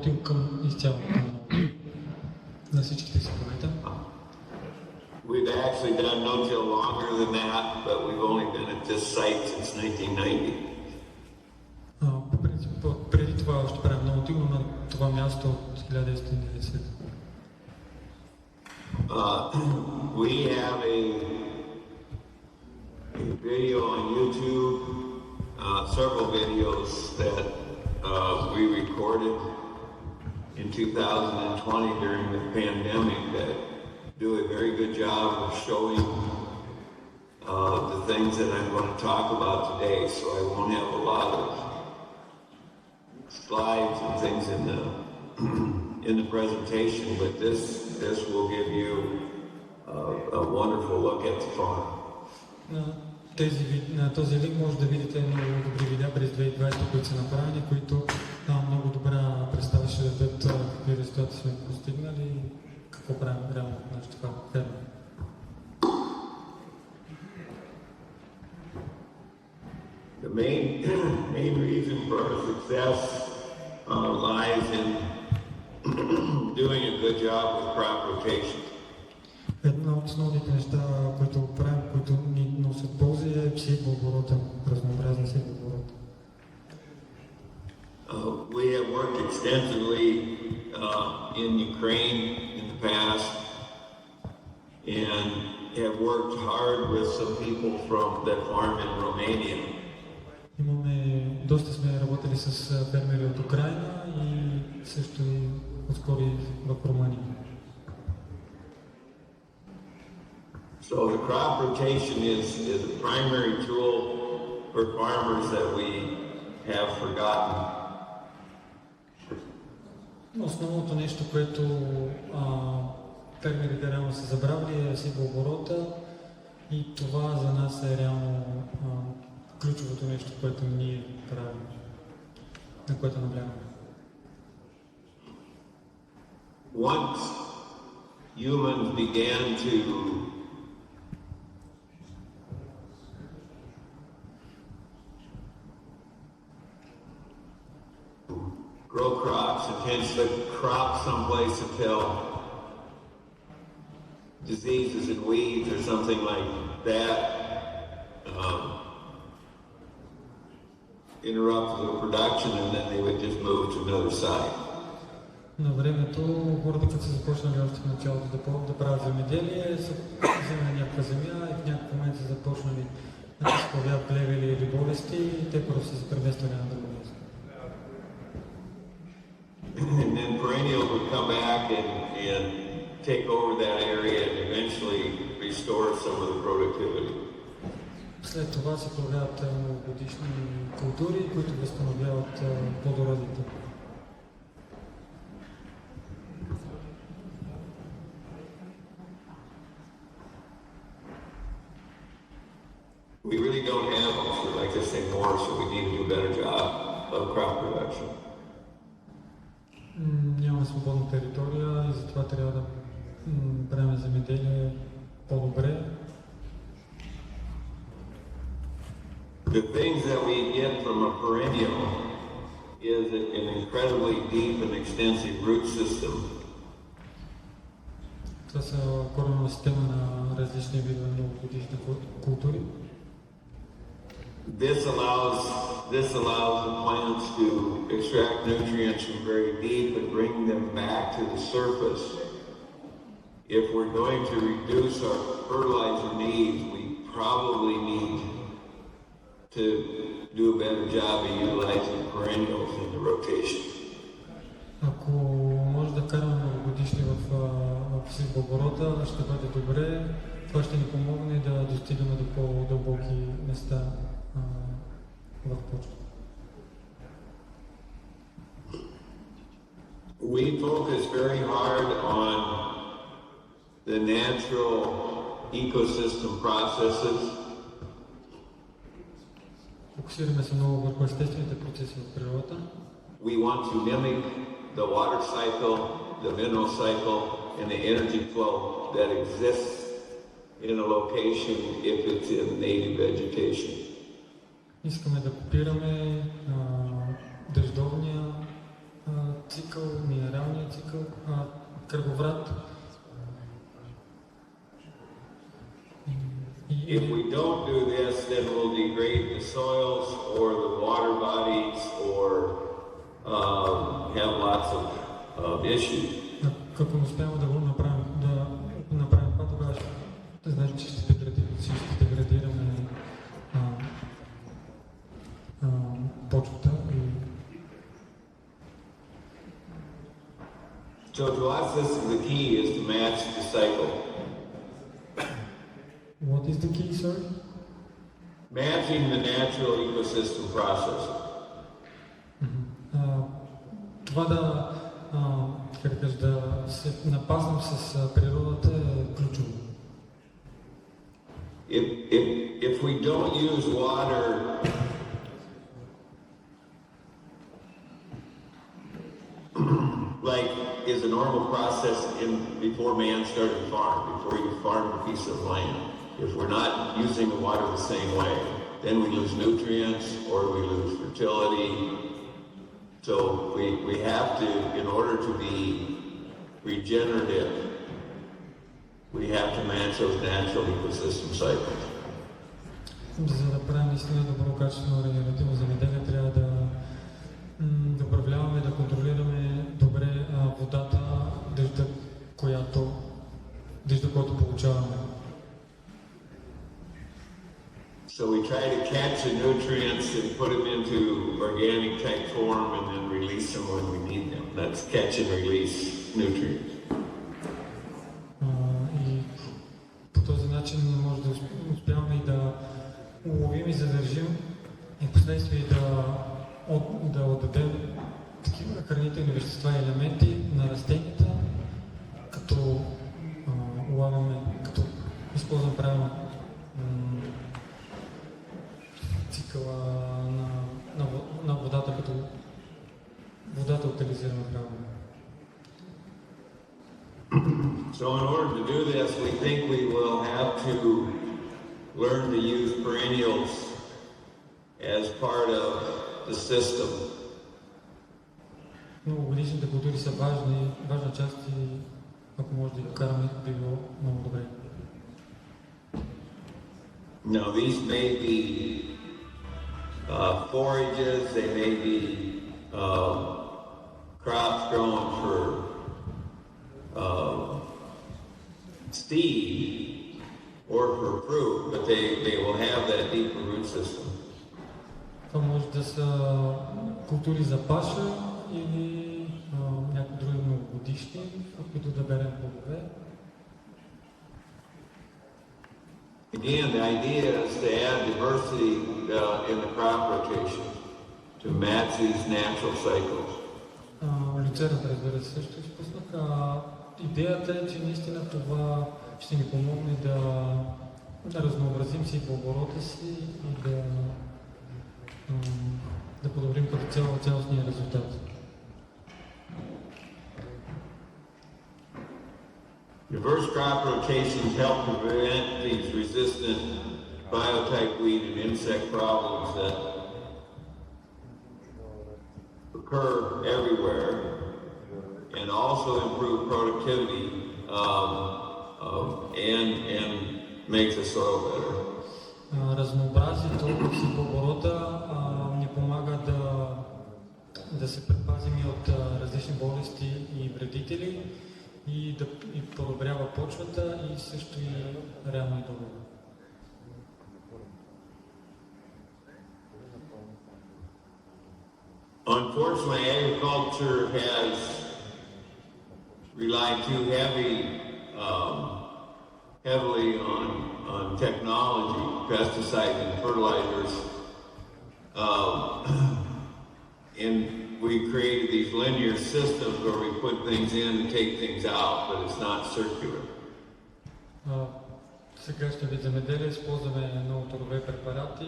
работил към изцяло на всичките си полета. We've actually done no-till longer than that, but we've only been at this site since 1990. По принцип, преди това още правим no-till, но на това място от 1990. We have a video on YouTube, several videos that we recorded in 2020 during the pandemic that do a very good job of showing the things that I'm going to talk about today, so I won't have a lot of slides and things in the presentation, but this will give you a wonderful look at the farm. На този линк може да видите много добри видеа през 2020, които са направени, които много добра представа ще дадат какви резултати сме постигнали и какво правим реално в нашата ферма. The main reason for our success lies in doing a good job with crop rotation. Една от основните неща, които правим, които ни носят ползи, е сеитбооборота, разнообразен сеитбооборот. We have worked extensively in Ukraine in the past and have worked hard with some people from that farm in Romania. Доста сме работили с фермери от Украйна и също и отскоро и в Румъния. So the crop rotation is a primary tool for farmers that we have forgotten. Основното нещо, което фермерите реално са забравили, е сеитбооборота и това за нас е реално ключовото нещо, което ние правим, на което наблягаме. Once humans began to grow crops and hence the crop someplace until diseases and weeds or something like that interrupted the production, and then they would just move to another site. На времето хората, които са започнали още в началото да правят земеделие, са вземали някаква земя и в някакъв момент са започнали да се появяват плевели или болести и те просто са се премествали на друго място. And then perennials would come back and take over that area and eventually restore some of the productivity. След това се появяват многогодишни култури, които възстановяват плодородите. We really don't have food like this anymore, so we need to do a better job of crop production. Нямаме свободна територия и затова трябва да правим земеделие по-добре. The things that we get from a perennial is an incredibly deep and extensive root system. Това са коренова система на различни видове многогодишни култури. This allows the plants to extract nutrients from very deep and bring them back to the surface. If we're going to reduce our fertilizer needs, we probably need to do a better job of utilizing perennials in the rotation. Ако може да вкараме многогодишни в сеитбооборота, ще бъде добре. Това ще ни помогне да достигаме до по-дълбоки места в почвата. We focus very hard on the natural ecosystem processes. Фокусираме се много върху естествените процеси в природата. We want to mimic the water cycle, the mineral cycle, and the energy flow that exists in a location if it's in native vegetation. Искаме да копираме дъждовния цикъл кръговрат. If we don't do this, then we'll degrade the soils or the water bodies or have lots of issues. Ако не успяваме да го направим, това, тогава ще значи, че ще деградираме почвата. So to us, this is the key, is to match the cycle. What is the key, sir? Matching the natural ecosystem processes. Това да се напазвам с природата е ключово. If we don't use water like is a normal process before man started farm, before he farmed a piece of land. If we're not using the water the same way, then we lose nutrients or we lose fertility. So we have to, in order to be regenerative, we have to match those natural ecosystem cycles. За да правим наистина добро качествено регенеративно земеделие, трябва да управляваме, да контролираме добре водата, дъжда, който получаваме. So we try to catch the nutrients and put them into organic type form and then release them when we need them. That's catch and release nutrients. И по този начин може да успяваме и да уловим и задържим и последствие да отдадем такива хранителни вещества и елементи на растенията, като улавяме, като използвам правилно цикъла на водата, като водата утилизираме правилно. So in order to do this, we think we will have to learn to use perennials as part of the system. Многогодишните култури са важна част и ако може да ги караме, би било много добре. Now these may be forages, they may be crops grown for seed or for fruit, but they will have that deeper root system. Това може да са култури за паша или някои други многогодишни, от които да берем плодове. Again, the idea is to add diversity in the crop rotation to match these natural cycles. Люцерната, разбира се, също изпуснах. Идеята е, че наистина това ще ни помогне да разнообразим си оборота си и да подобрим като цялостния резултат. Diverse crop rotations help to prevent these resistant biotype weed and insect problems that occur everywhere, and also improve productivity and make the soil better. Разнообразието в оборота ни помага да се предпазим и от различни болести и вредители и подобрява почвата и също и реално и добре. Unfortunately, agriculture has relied too heavily on technology, pesticides and fertilizers, and we created these linear systems where we put things in and take things out, but it's not circular. Сегашния вид земеделие използваме много торове препарати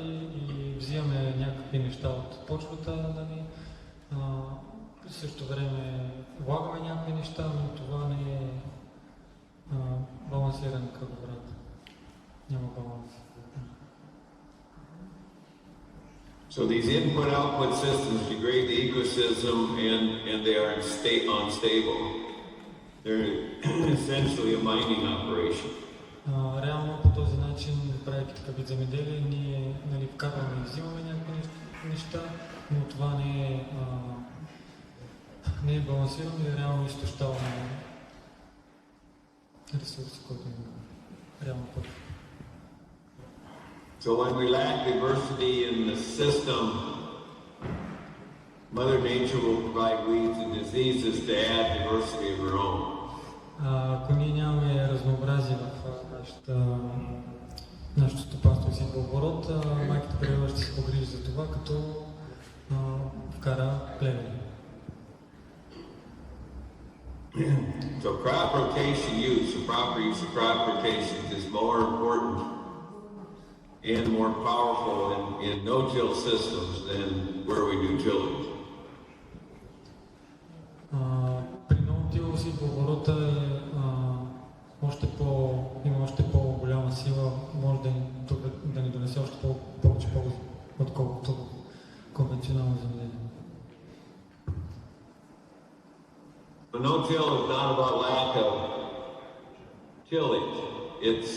и взимаме някакви неща от почвата, нали? В същото време влагаме някакви неща, но това не е балансиран кръговрат. Няма баланс. So these input-output systems degrade the ecosystem and they are unstable. They're essentially a mining operation. Реално по този начин, правейки такъв вид земеделие, ние вкарваме и взимаме някакви неща, но това не е балансирано и реално изтощаваме ресурси, който имаме. Реално път. So when we lack diversity in the system, Mother Nature will provide weeds and diseases to add diversity of her own. Ако ние нямаме разнообразие в нашето стопанство и сидбооборот, майката природа ще се погрижи за това, като вкара племени. So crop rotation use, the proper use of crop rotations is more important and more powerful in no-till systems than where we do tillage. При no-till сидбооборота има още по-голяма сила, може да ни донесе още повече полза, отколкото конвенционално земеделие. But no-till is not about lack of tillage. It's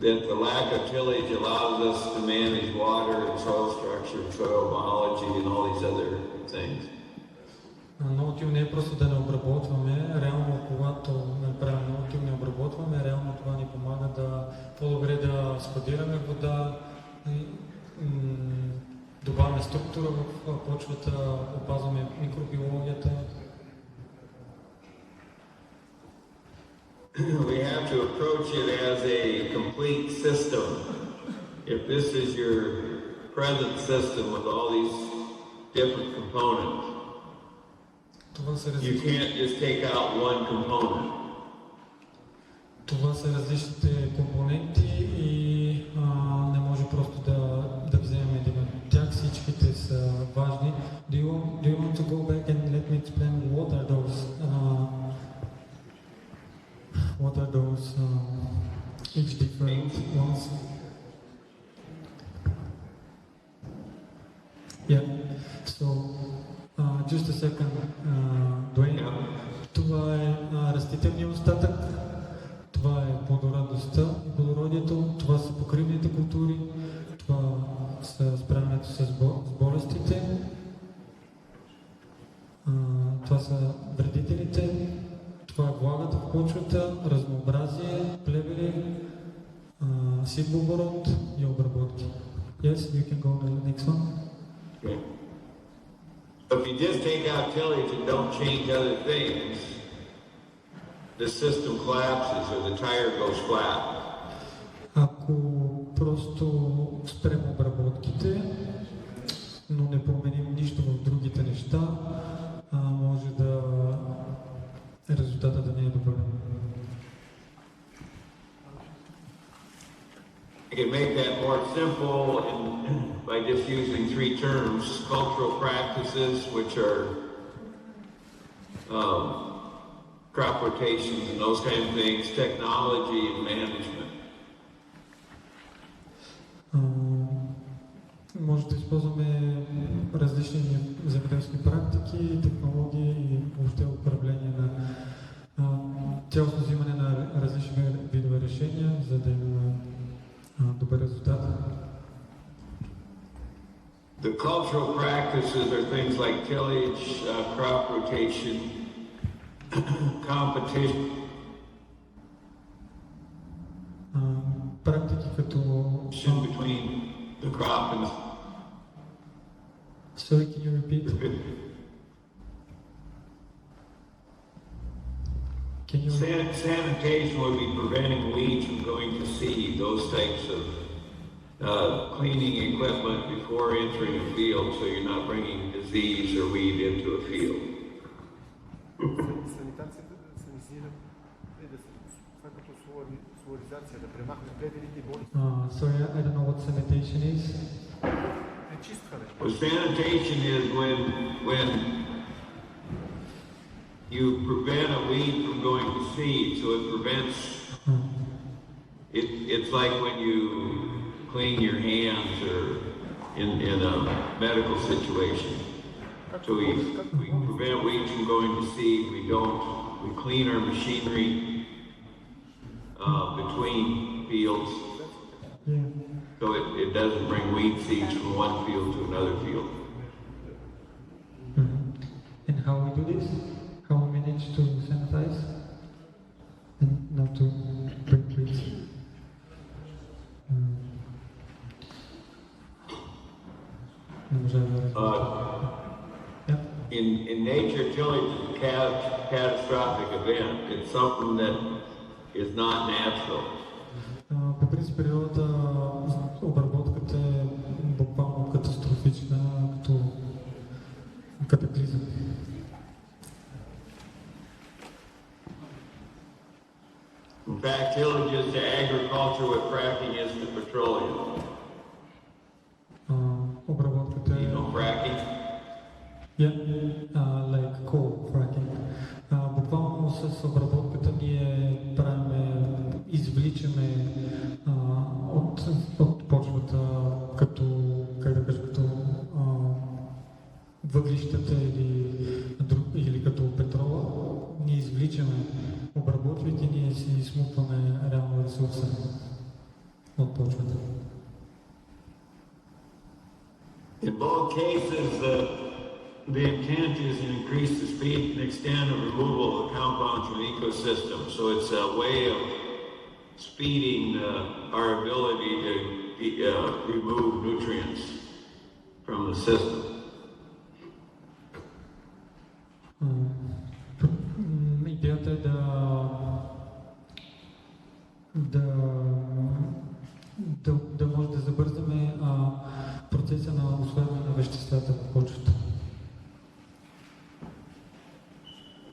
that the lack of tillage allows us to manage water and soil structure and soil biology and all these other things. No-till не е просто да не обработваме, реално когато направим no-till не обработваме, реално това ни помага да по-добре да складираме вода, добавяме структура в почвата, опазваме микробиологията. We have to approach it as a complete system. If this is your present system with all these different components, you can't just take out one component. Това са различните компоненти и не може просто да вземем един от тях. Всичките са важни. Do you want to go back and let me explain what are those each different ones? Yeah. So just a second, Дуейн. Това е растителния остатък, това е плодородността и плодородието, това са покривните култури, това са справянето с болестите, това са вредителите, това е влагата в почвата, разнообразие, плевели, сидбооборот и обработки. Yes, you can go to the next one. Okay. If you just take out tillage and don't change other things, the system collapses or the tire goes flat. Ако просто спрем обработките, но не променим нищо в другите неща, може да резултатът да не е добър. You can make that more simple by just using three terms: cultural practices, which are crop rotations and those kind of things, technology and management. Може да използваме различни земеделски практики, технологии и въобще управление на цялостно взимане на различни видове решения, за да имаме добър резултат. The cultural practices are things like tillage, crop rotation, competition. Практики като Between the crop and Sorry, can you repeat? Sanitation would be preventing weeds from going to seed, those types of cleaning equipment before entering a field, so you're not bringing disease or weed into a field. Sorry, I don't know what sanitation is. Well, sanitation is when you prevent a weed from going to seed, so it prevents. It's like when you clean your hands or in a medical situation. So we prevent weeds from going to seed. We don't we clean our machinery between fields, Yeah. so it doesn't bring weed seeds from one field to another field. And how we do this? How we manage to sanitize and not to bring weeds? In nature, tillage is a catastrophic event. It's something that is not natural. По принцип, природата, обработката е буквално катастрофична, като катаклизъм. In fact, tillage is to agriculture what fracking is to petroleum. Обработката е... You know fracking? Yeah, like coal fracking. Буквално с обработката ние извличаме от почвата като, как да кажа, като въглищата или като петрола. Ние извличаме, обработвайки, ние си изсмукваме реално ресурса от почвата. In both cases, the intent is to increase the speed and extent of removal of the compounds from the ecosystem. So it's a way of speeding our ability to remove nutrients from the system. Идеята е да може да забързаме процеса на усвояване на веществата в почвата.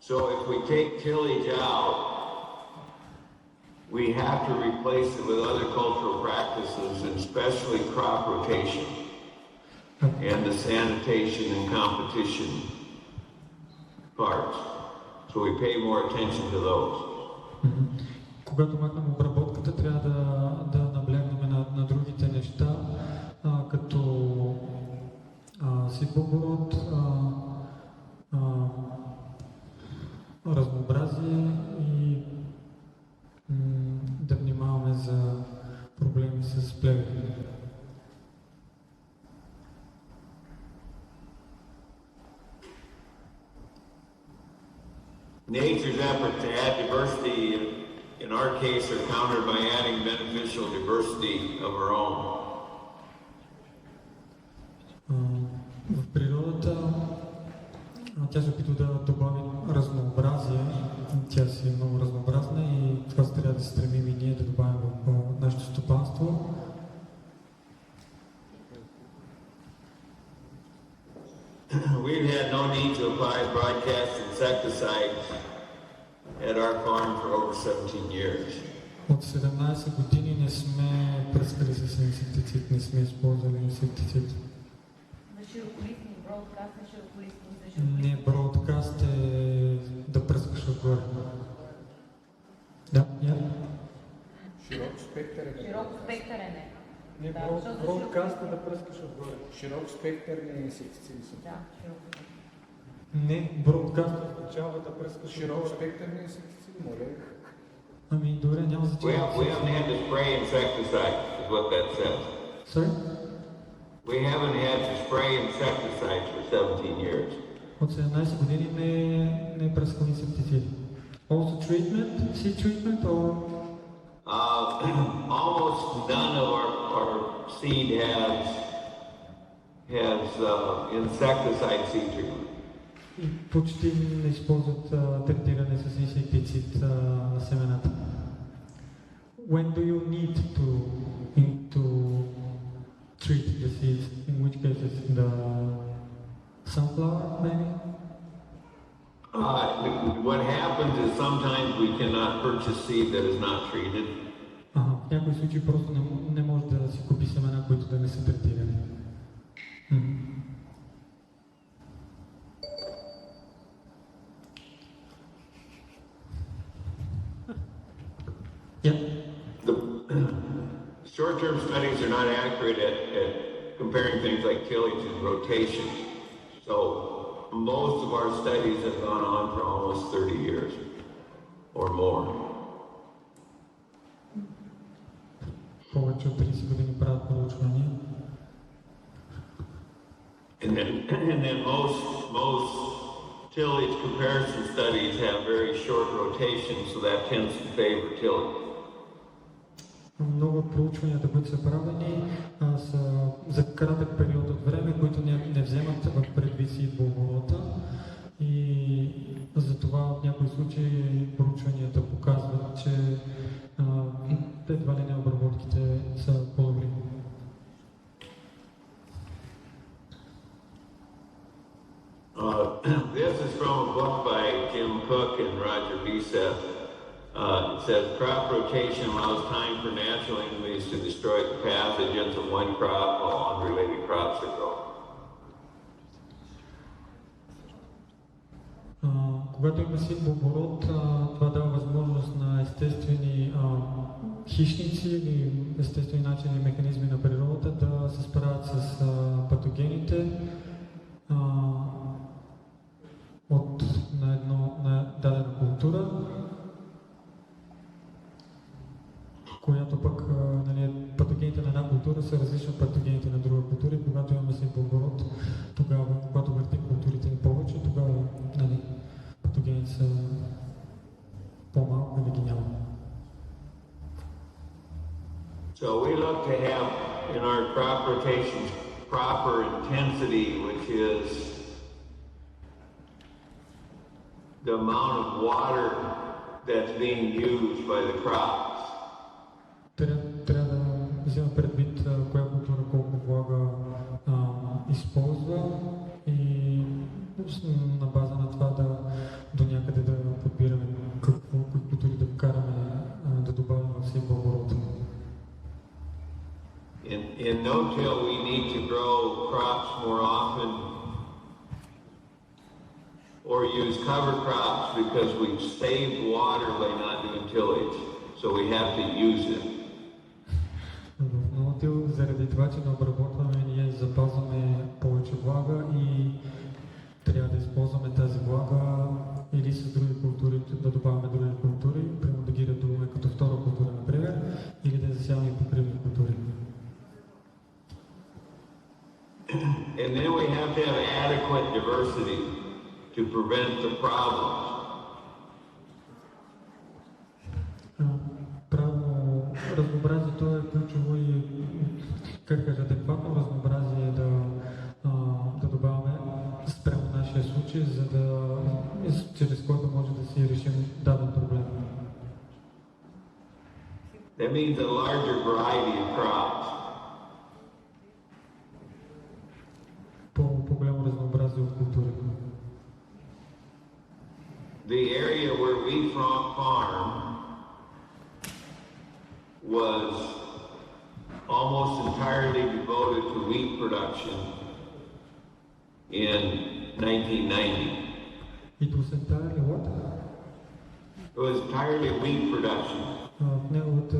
So if we take tillage out, we have to replace it with other cultural practices, and especially crop rotation and the sanitation and competition parts. So we pay more attention to those. Когато махнем обработката, трябва да наблегнем на другите неща, като сипоборот, разнообразие и да внимаваме за проблеми с плевели. Nature's efforts to add diversity, in our case, are countered by adding beneficial diversity of our own. В природата тя се опитва да добави разнообразие. Тя си е много разнообразна и това трябва да се стремим и ние да добавим в нашето стопанство. We've had no need to apply broadcast insecticides at our farm for over 17 years. От 17 години не сме пръскали с инсектицид, не сме използвали инсектицид. Широколистни, бродкаст на широколистни. Не, бродкаст е да пръскаш отгоре. Да, я. Широк спектър е. Широк спектър е, не. Не, бродкаст е да пръскаш отгоре. Широк спектър на инсектициди са. Да, широк спектър. Не, бродкаст означава да пръскаш Широк отгоре. спектър на инсектициди, моля. Ами, добре, няма значение. We haven't had to spray insecticides, is what that says. Sorry? We haven't had to spray insecticides for 17 years. От 17 години не е пръскал инсектицид. Also treatment? Seed treatment or? Almost none of our seed has insecticide seed treatment. И почти не използват третиране с инсектицид на семената. When do you need to treat the seeds? In which cases? The sunflower, maybe? What happens is sometimes we cannot purchase seed that is not treated. В някои случаи просто не може да си купи семена, които да не са третирани. Yeah. The short-term studies are not accurate at comparing things like tillage and rotation. So most of our studies have gone on for almost 30 years. or more. Повече от 30 години правят проучвания. And then most tillage comparison studies have very short rotation, so that tends to favor tillage. Много от проучванията, които са правени, са за кратък период от време, които не вземат в предвид оборота. И затова в някои случаи проучванията показват, че едва ли не обработките са по-добри. This is from a book by Jim Cook and Roger Biseth. It says crop rotation allows time for natural enemies to destroy the pathogens of one crop while unrelated crops are growing. Когато има сидбооборот, това дава възможност на естествени хищници или естествени начини и механизми на природата да се справят с патогените на дадена култура, която пък патогените на една култура са различни от патогените на друга култура и когато имаме сидбооборот, тогава, когато въртим културите ни повече, тогава патогените са по-малко или ги няма. So we look to have in our crop rotations proper intensity, which is the amount of water that's being used by the crops. Трябва да взема предвид коя култура колко влага използва и на база на това до някъде да подбираме кои култури да вкараме да добавим в сидбооборота. In no-till, we need to grow crops more often or use cover crops because we've saved water by not doing tillage, so we have to use it. В no-till, заради това, че не обработваме, ние запазваме повече влага и трябва да използваме тази влага или с други култури, да добавяме други култури, примерно да ги редуваме като втора култура, например, или да засяваме покривни култури. And then we have to have adequate diversity to prevent the problems. Правилно разнообразието е ключово и, как кажа, адекватно разнообразие да добавяме спрямо нашия случай, за да чрез който може да си решим даден проблем. That means a larger variety of crops. По-голямо разнообразие от култури. The area where we farm was almost entirely devoted to wheat production in 1990. It was entirely what? It was entirely wheat production. В неговата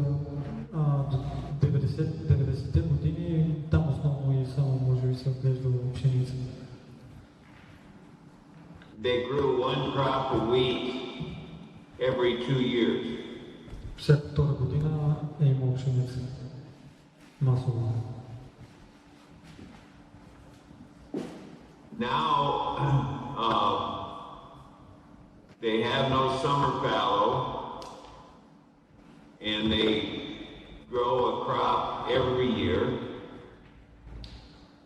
90-те години там основно и само може би се отглеждало пшеница. They grew one crop of wheat every 2 years. Всяка втора година е имало пшеница. Масово. Now, they have no summer fallow, and they grow a crop every year.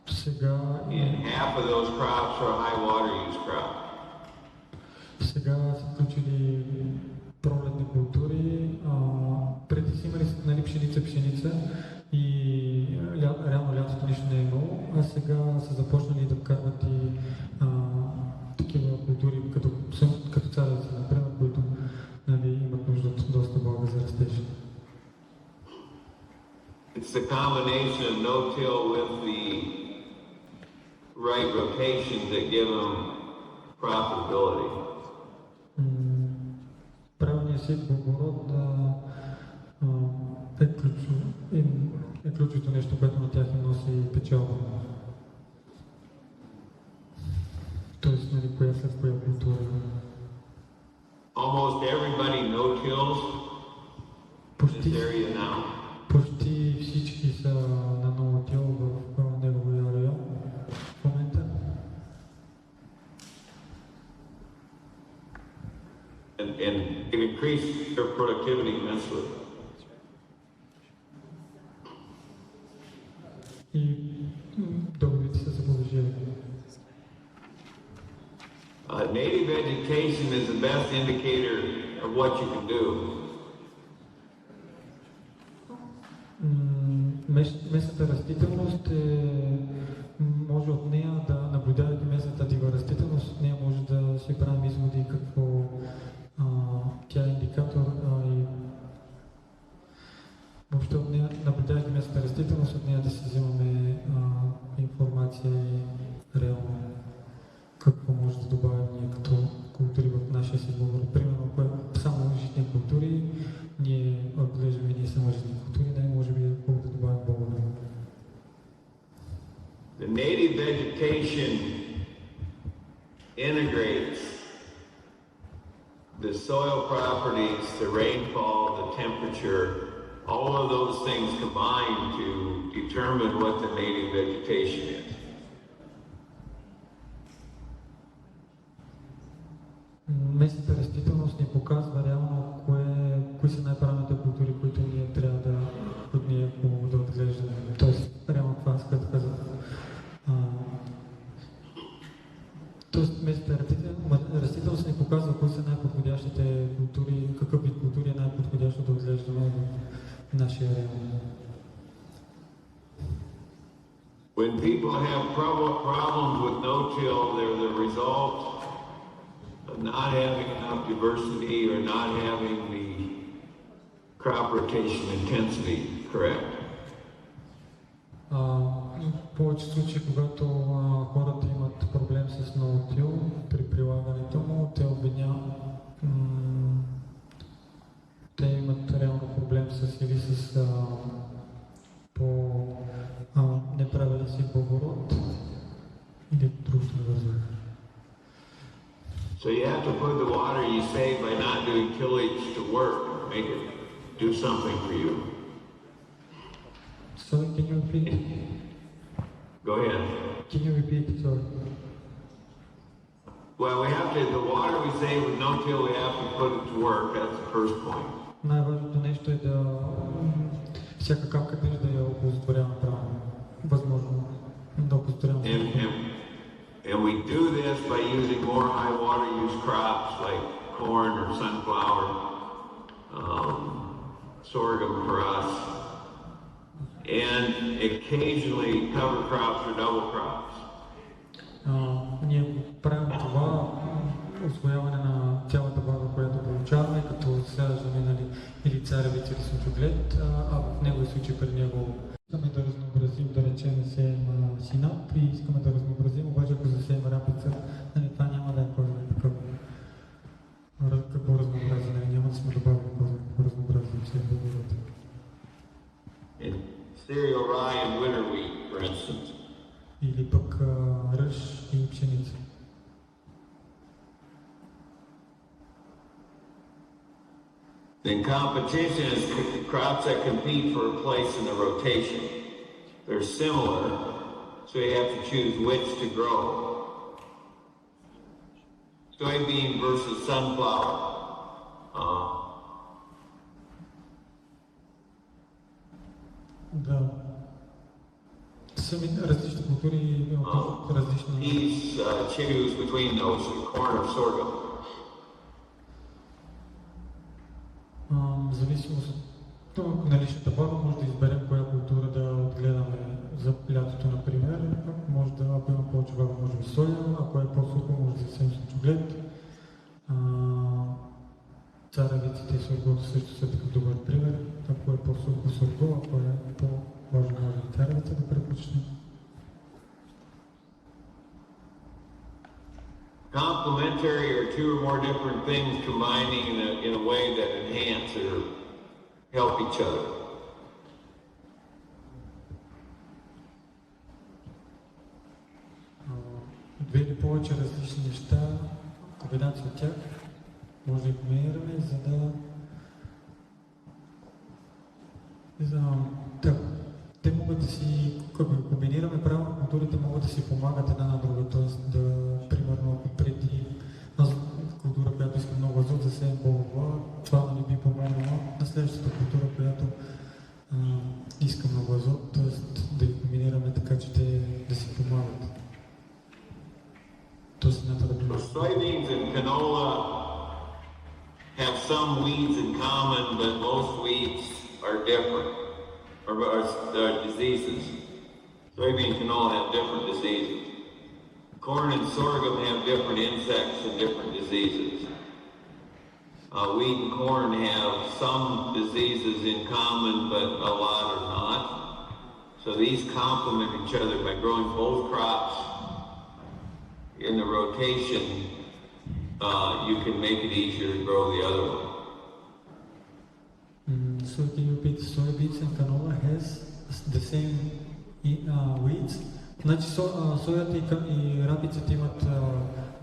Сега And half of those crops are high water use crops. Сега са включили пролетни култури. Преди си имали пшеница и реално лятото нищо не е имало, а сега са започнали да вкарват и такива култури като царевица, например, които имат нужда от доста влага за растеж. It's the combination of no-till with the right rotations that give them profitability. Правилният сидбооборот е ключовото нещо, което на тях им носи печалба. Тоест, коя след коя култура. Almost everybody knows this area now. Почти всички са на ново тяло в неговия район в момента. And they've increased their productivity immensely. И доходите са се повишили. Native vegetation is the best indicator of what you can do. Местната растителност може от нея да наблюдавайки местната дива растителност, от нея може да си правим изводи какво тя е индикатор и въобще от нея, наблюдавайки местната растителност, от нея да си взимаме информация и реално какво може да добавим ние като култури в нашия си говор. Примерно, само житни култури, ние отглеждаме ние само житни култури, да може би да добавим Бога. The native vegetation integrates the soil properties, the rainfall, the temperature, all of those things combine to determine what the native vegetation is. Местната растителност ни показва реално кои са най-правилните култури, които ние трябва да отглеждаме. Тоест, реално това иска да казвам. Тоест, местната растителност ни показва кои са най-подходящите култури, какъв вид култури е най-подходящо да отглеждаме в нашия район. When people have problems with no-till, they're the result of not having enough diversity or not having the crop rotation intensity, correct? В повече случаи, когато хората имат проблем с no-till при прилагането му, те обвиняват, те имат реално проблем или с неправилен си поворот или другото не разбрах. So you have to put the water you save by not doing tillage to work, make it do something for you. Sorry, can you repeat? Go ahead. Can you repeat? Sorry. Well, the water we save with no-till, we have to put it to work. That's the first point. Най-важното нещо е да всяка капка да я оползотворяваме правилно. Възможно да оползотворяваме. And we do this by using more high water use crops like corn or sunflower, sorghum for us, and occasionally cover crops or double crops. Ние правим това усвояване на цялата влага, която получаваме, като саждане или царевица или слънчоглед, а в неговия случай при него искаме да разнообразим, да речем, сеем синап и искаме да разнообразим, обаче ако засеем рапица, това няма да е какво разнообразие, няма да сме добавили какво разнообразие в себе си. Cereal rye and winter wheat, for instance. Или пък ръж и пшеница. Then competition is crops that compete for a place in the rotation. They're similar, so you have to choose which to grow. Soybean versus sunflower. Да. Сами различни култури имат различни... He's choose between those, corn or sorghum. В зависимост от наличната влага, може да изберем коя култура да отгледаме за лятото, например. Може да, ако има повече влага, може би соя, ако е по-сухо, може да засеем слънчоглед. Царевиците и соргото също са такъв добър пример. Ако е по-сухо сорго, ако е по-важно, може да царевица да предпочнем. Complementary are two or more different things combining in a way that enhance or help each other. Две или повече различни неща, комбинация от тях, може да комбинираме, за да Те могат да си, ако комбинираме правилно културите, могат да си помагат една на друга. Тоест, примерно, ако преди култура, която иска много азот, да се болва, това не би помогнало на следващата култура, която иска много азот, т.е. да ги комбинираме така, че те да си помагат. Soybeans and canola have some weeds in common, but most weeds are different, or diseases. Soybean and canola have different diseases. Corn and sorghum have different insects and different diseases. Wheat and corn have some diseases in common, but a lot are not. So these complement each other by growing both crops in the rotation. You can make it easier to grow the other one. So can you repeat? Soybeans and canola has the same weeds. Значи соята и рапицата имат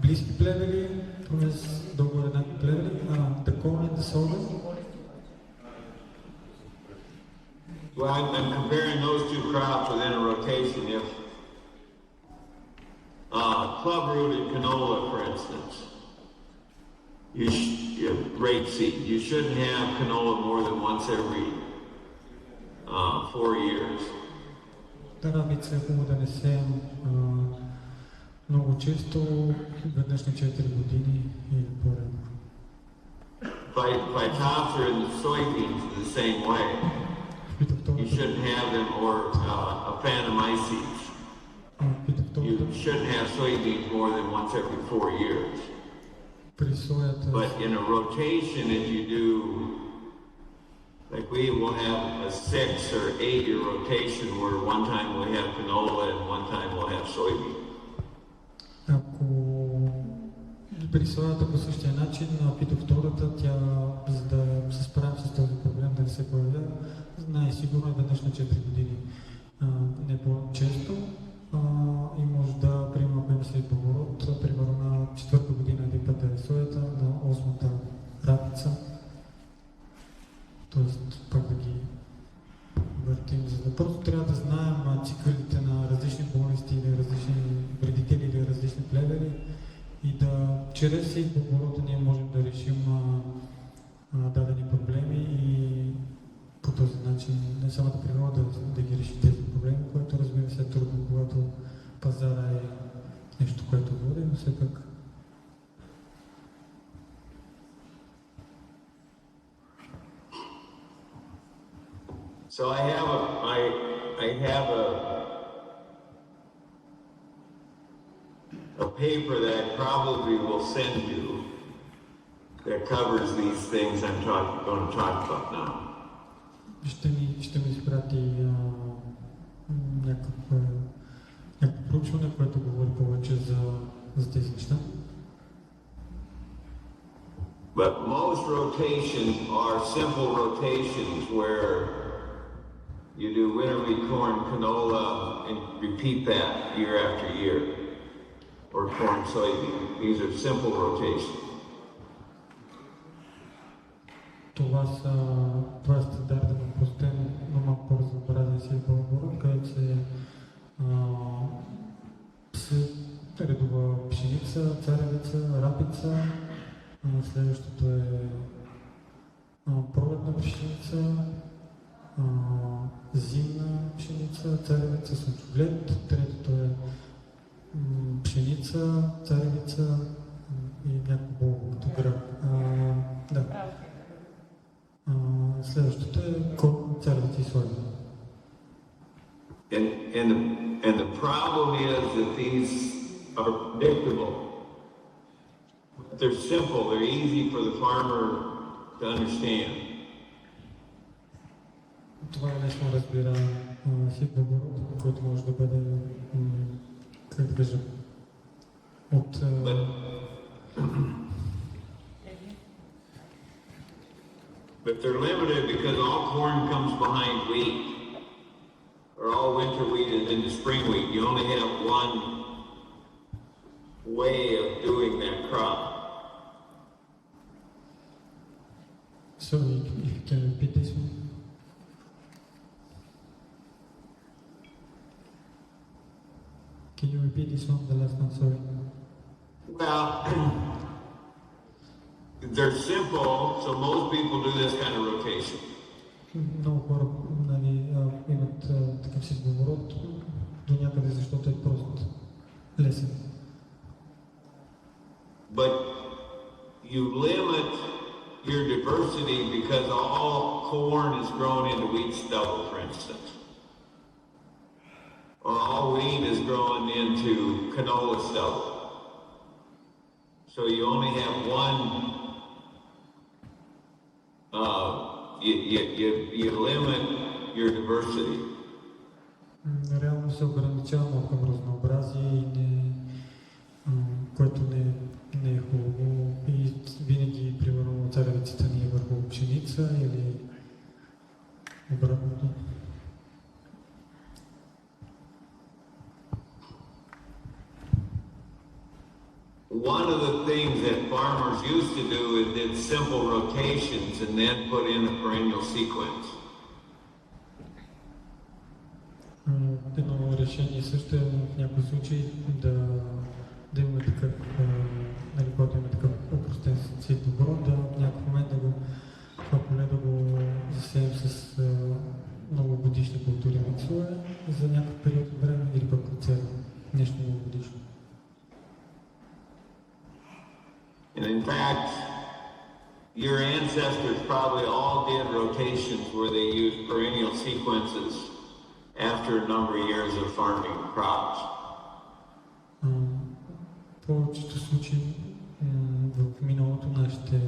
близки плевели, т.е. долу еднакви плевели. The corn and the sorghum. Well, I'm comparing those two crops within a rotation. If club-rooted canola, for instance, rapeseed, you shouldn't have canola more than once every 4 years. Рапица е хубаво да не сеем много често, веднъж на 4 години или по-рано. Phytophthora and the soybeans are the same way. You shouldn't have them, or Aphanomyces. You shouldn't have soybeans more than once every 4 years. But in a rotation, if you do, like we will have a 6 or 8 year rotation where one time we'll have canola and one time we'll have soybean. Ако при соята по същия начин, фитофтората, тя, за да се справим с този проблем, да не се появява, най-сигурно е веднъж на 4 години. Не по-често и може да приема, ако има след поворот, примерно на 4-та година един път е соята, на 8-та рапица. Тоест пак да ги въртим, за да просто трябва да знаем циклите на различни болести или различни вредители или различни плевели и да чрез и поворота ние можем да решим дадени проблеми и по този начин не самата природа да ги реши тези проблеми, което разбира се е трудно, когато пазара е нещо, което води, но все пак. So I have a paper that I probably will send you that covers these things I'm going to talk about now. Ще ми изпрати някакво проучване, което говори повече за тези неща. But most rotations are simple rotations where you do winter wheat, corn, canola, and repeat that year after year. Or corn, soybean. These are simple rotations. Това е стандартен, простен, но малко по-разнообразен си оборот, където се редова пшеница, царевица, рапица, следващото е пролетна пшеница, зимна пшеница, царевица, слънчоглед, третото е пшеница, царевица и някакво болго като гръб. Да. Следващото е царевица и соя. And the problem is that these are predictable. They're simple, they're easy for the farmer to understand. Това е лесно разбира всеки оборот, който може да бъде, как да кажа, от... But they're limited because all corn comes behind wheat, or all winter wheat is into spring wheat. You only have one way of doing that crop. So, if you can repeat this one? Can you repeat this one, the last one, sorry? Well, they're simple, so most people do this kind of rotation. Много хора имат такъв си говорот до някъде, защото е прост, лесен. But you limit your diversity because all corn is grown into wheat stubble, for instance. Or all wheat is grown into canola stubble. So you only have one, you limit your diversity. Реално се ограничаваме към разнообразие и което не е хубаво. И винаги, примерно, царевицата ни е върху пшеница или обратното. One of the things that farmers used to do is did simple rotations and then put in a perennial sequence. Едно решение също е в някои случаи да имаме такъв, когато имаме такъв опростен цветоброд, да в някакъв момент това поле да го засеем с многогодишни култури миксове за някакъв период от време или пък цяло нещо многогодишно. And in fact, your ancestors probably all did rotations where they used perennial sequences after a number of years of farming crops. В повечето случаи в миналото нашите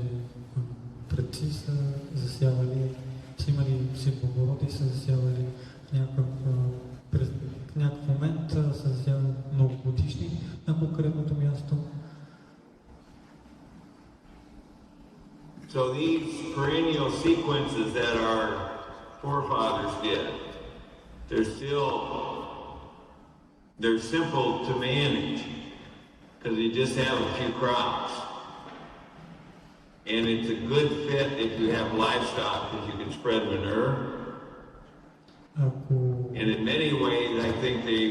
предци са засявали, са имали сидбовороти и са засявали в някакъв момент са засявали многогодишни на конкретното място. So these perennial sequences that our forefathers did, they're simple to manage because you just have a few crops. And it's a good fit if you have livestock because you can spread manure. And in many ways, I think they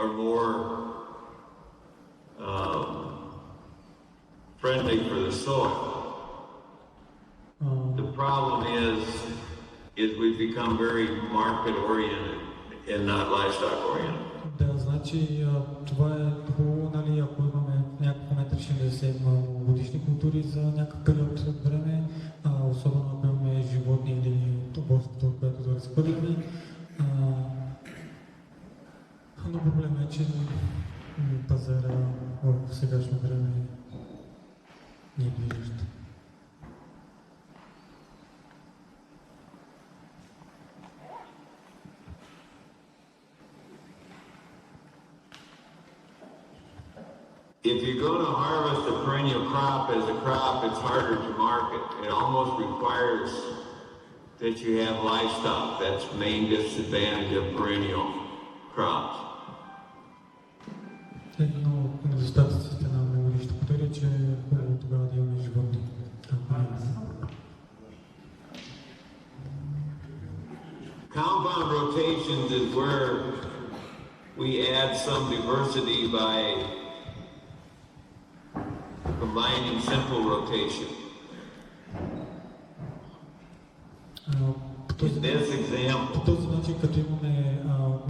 are more friendly for the soil. The problem is we've become very market-oriented and not livestock-oriented. Да, значи това е хубаво, нали, ако имаме в някакъв момент решим да засеем годишни култури за някакъв период от време, особено ако имаме животни или оборството, което да разхвърляме. Но проблемът е, че пазара в сегашно време не е движещ. If you're going to harvest a perennial crop as a crop, it's harder to market. It almost requires that you have livestock. That's the main disadvantage of perennial crops. Едно от недостатъците на многогодишни култури е, че е хубаво тогава да имаме животни. Compound rotations is where we add some diversity by combining simple rotation. По този начин, като имаме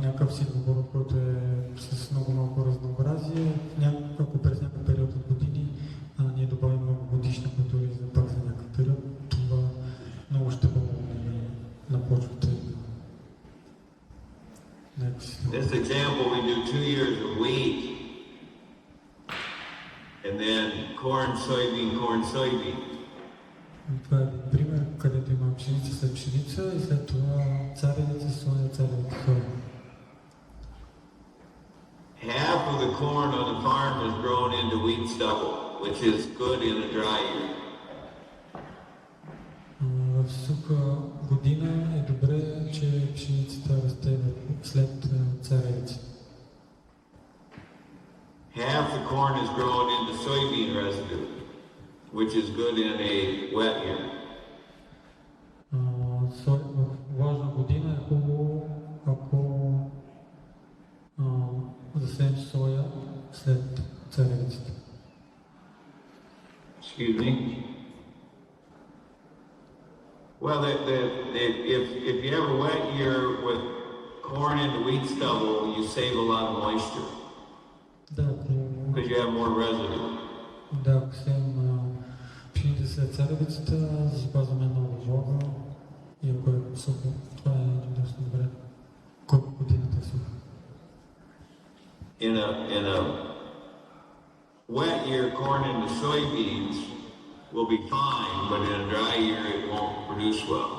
някакъв сидбобор, който е с много малко разнообразие, ако през някакъв период от години ние добавим много годишни култури пак за някакъв период, това много ще помогне на почвата. This example, we do 2 years of wheat, and then corn, soybean. Това е пример, където има пшеница след пшеница и след това царевица, соя, соя. Half of the corn on the farm is grown into wheat stubble, which is good in a dry year. В суха година е добре, че пшеницата расте след царевица. Half the corn is grown into soybean residue, which is good in a wet year. В влажна година е хубаво, ако засеем соя Well, if you have a wet year with corn into wheat stubble, you save a lot of moisture Да, ако, because you have more residue. да, ако сеем пшените след царевицата, запазваме много влага и ако е сухо, това е доста добре. Колко годината е суха? In a wet year, corn into soybeans will be fine, but in a dry year, it won't produce well.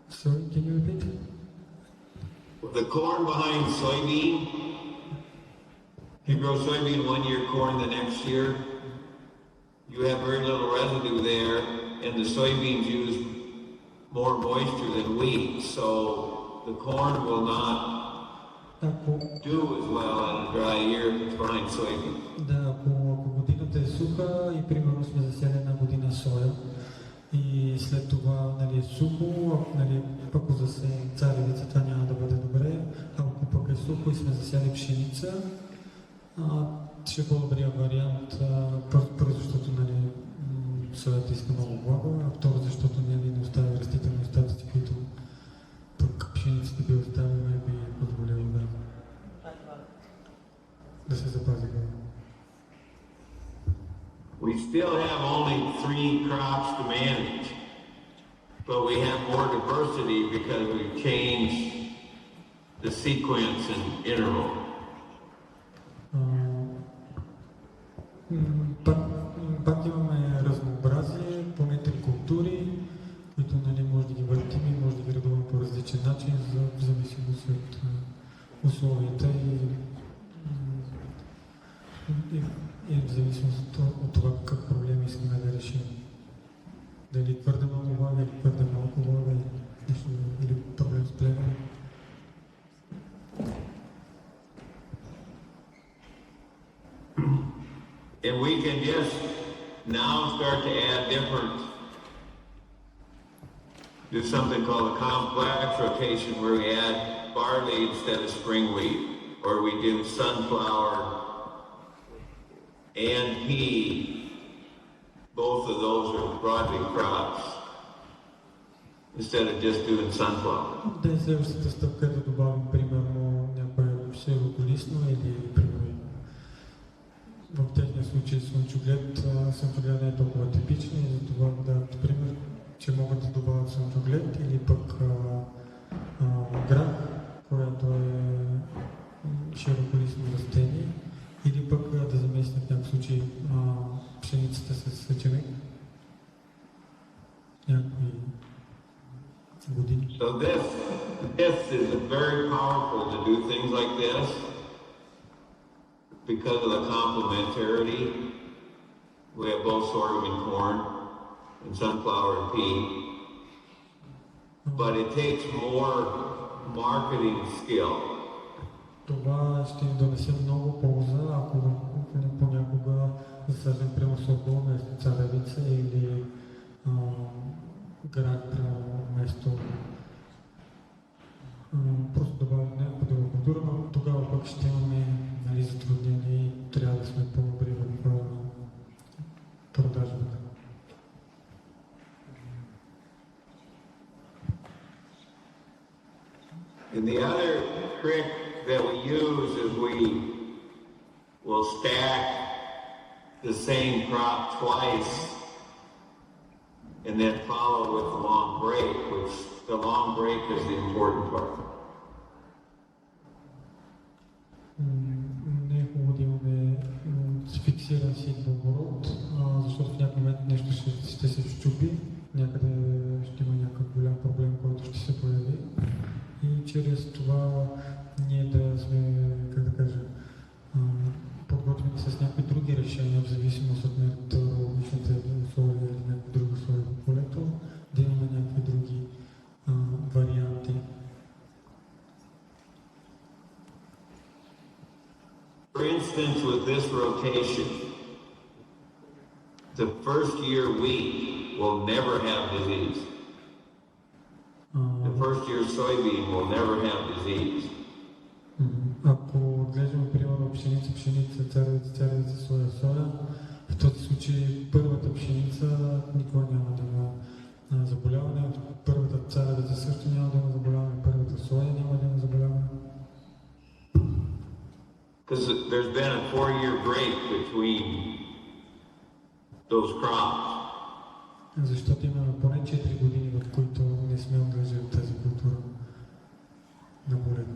Sorry, can you repeat? The corn behind soybean, you grow soybean 1 year, corn the next year, you have very little residue there, and the soybeans use more moisture than wheat, so the corn will not Ако, do as well in a dry year if it's behind soybean. да, ако годината е суха и примерно сме засели една година соя и след това нали, е сухо, нали, пък ако засеем царевица, това няма да бъде добре, а ако пък е сухо и сме засели пшеница, ще е по-добрия вариант, първо защото нали, соята иска много влага, а второ защото не оставя растителни остатъци, които пък пшеницата би оставила и би позволила да се запази влага. We still have only 3 crops to manage, but we have more diversity because we've changed the sequence and interval. Пак имаме разнообразие, поне 3 култури, които нали, може да ги въртим и може да ги редуваме по различен начин, в зависимост от условията и в зависимост от това какъв проблем искаме да решим. Дали твърде много влага или твърде малко влага или проблем с плеване. And we can just now start to add do something called a complex rotation where we add barley instead of spring wheat, or we do sunflower and pea. Both of those are broadleaf crops instead of just doing sunflower. Да, и следващата стъпка е да добавим примерно някое широколистно или примерно в техния случай слънчоглед. Слънчоглед не е толкова типичен и затова дават пример, че могат да добавят слънчоглед или пък грах, която е широколистно растение, или пък да заместят в някакъв случай пшеницата с ечемик. Някои години. So this is very powerful to do things like this because of the complementarity. We have both sorghum and corn and sunflower and pea. But it takes more marketing skill. Това ще ни донесе много полза, ако понякога засаждам прямо сорго вместо царевица или грах прямо вместо просто добавим някаква друга култура, но тогава пък ще имаме нали, затруднения и трябва да сме по-добри в продажбата. And the other trick that we use is we will stack the same crop twice and then follow with the long break, which the long break is the important part. Не е хубаво да имаме фиксиран сидбооборот, защото в някакъв момент нещо ще се щупи, някъде ще има някакъв голям проблем, който ще се появи. И чрез това ние да сме, как да кажа, подготвени с някакви други решения, в зависимост от метеорологичните условия или някакво друго условие в полето, да имаме някакви други варианти. For instance, with this rotation, the first year wheat will never have disease. The first year soybean will never have disease. Ако отглеждаме примерно пшеница царевица, соя. В този случай първата пшеница никога няма да има заболяване, първата царевица също няма да има заболяване, първата соя няма да има заболяване. Because there's been a 4-year break between those crops. Защото имаме поне 4 години, в които не сме отглеждали тази култура на боледа.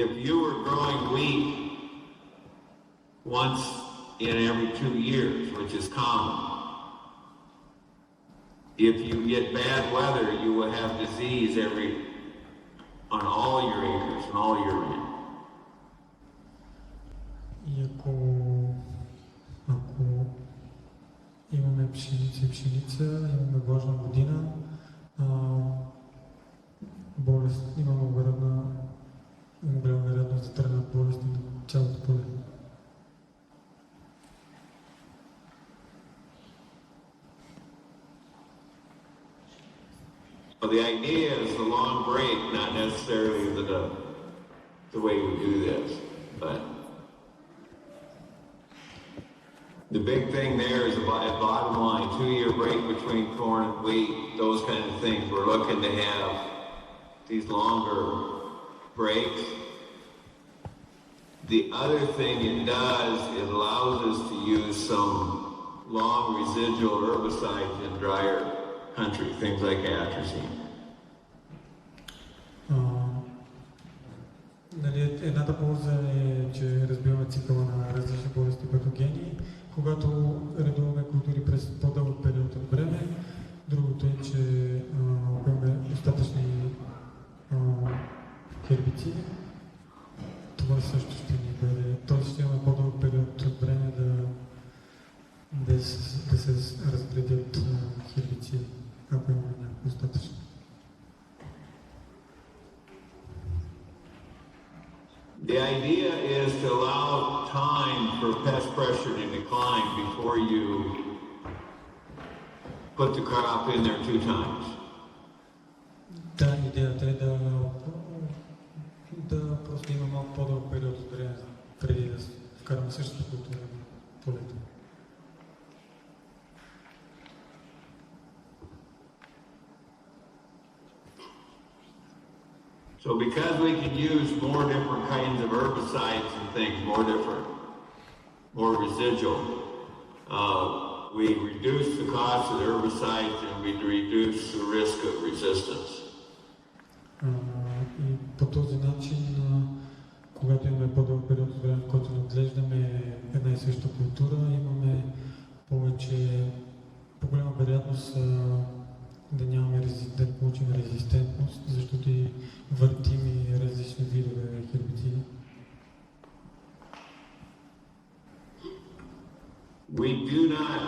If you were growing wheat once in every 2 years, which is common, if you get bad weather, you will have disease on all your acres and all your land. И ако имаме пшеница, имаме влажна година, болест, има голяма вероятност да тръгнат болести на цялото поле. Well, the idea is the long break, not necessarily the way we do this, but the big thing there is a bottom line, 2-year break between corn and wheat, those kind of things. We're looking to have these longer breaks. The other thing it does, it allows us to use some long residual herbicides in drier country, things like atrazine. Едната полза е, че разбиваме цикъла на различни болести патогени, когато редуваме култури през по-дълъг период от време. Другото е, че имаме достатъчни хербициди. Това също ще ни бъде, т.е. ще имаме по-дълъг период от време да се разградят хербициди, ако имаме някакво достатъчно. The idea is to allow time for pest pressure to decline before you put the crop in there 2 times. Да, идеята е да просто има малко по-дълъг период от време, преди да вкараме същата култура на полето. So because we can use more different kinds of herbicides and things, more residual, we reduce the cost of the herbicides and we reduce the risk of resistance. И по този начин, когато имаме по-дълъг период от време, в който не отглеждаме една и съща култура, имаме по-голяма вероятност да получим резистентност, защото и въртим и различни видове хербициди. We do not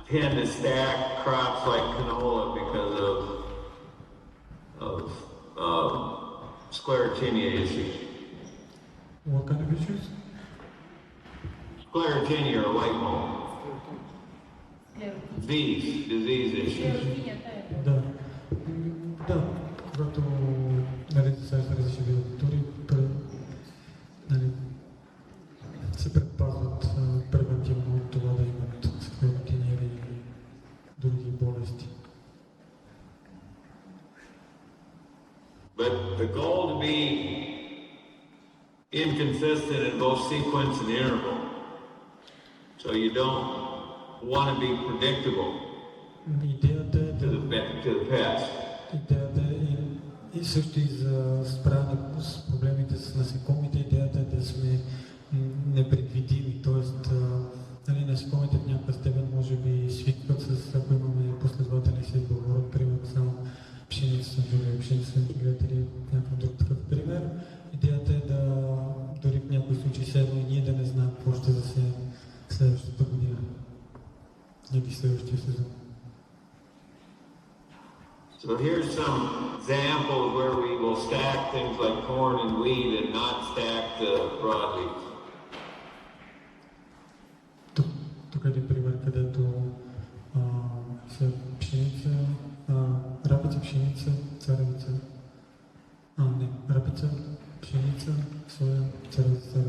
tend to stack crops like canola because of sclerotinia issues. What kind of issues? Sclerotinia or white mold. Disease issues. Да, когато засаждат различни видове култури, се предпазват превентивно от това да имат склеротини или други болести. But the goal to be inconsistent in both sequence and interval, so you don't want to be predictable to the pest. Идеята е и също и за справяне с проблемите с насекомите, идеята е да сме непредвидими, т.е. насекомите в някаква степен може би свикват с, ако имаме последователен седбоворот, примерно само пшеница, или някакъв друг такъв пример. Идеята е да дори в някои случаи седно и ние да не знаем какво ще засеем следващата година или следващия сезон. So here's some examples where we will stack things like corn and wheat and not stack the broadleaf. Тук е пример, където са пшеница, рапица, пшеница, царевица, рапица, пшеница, соя, царевица.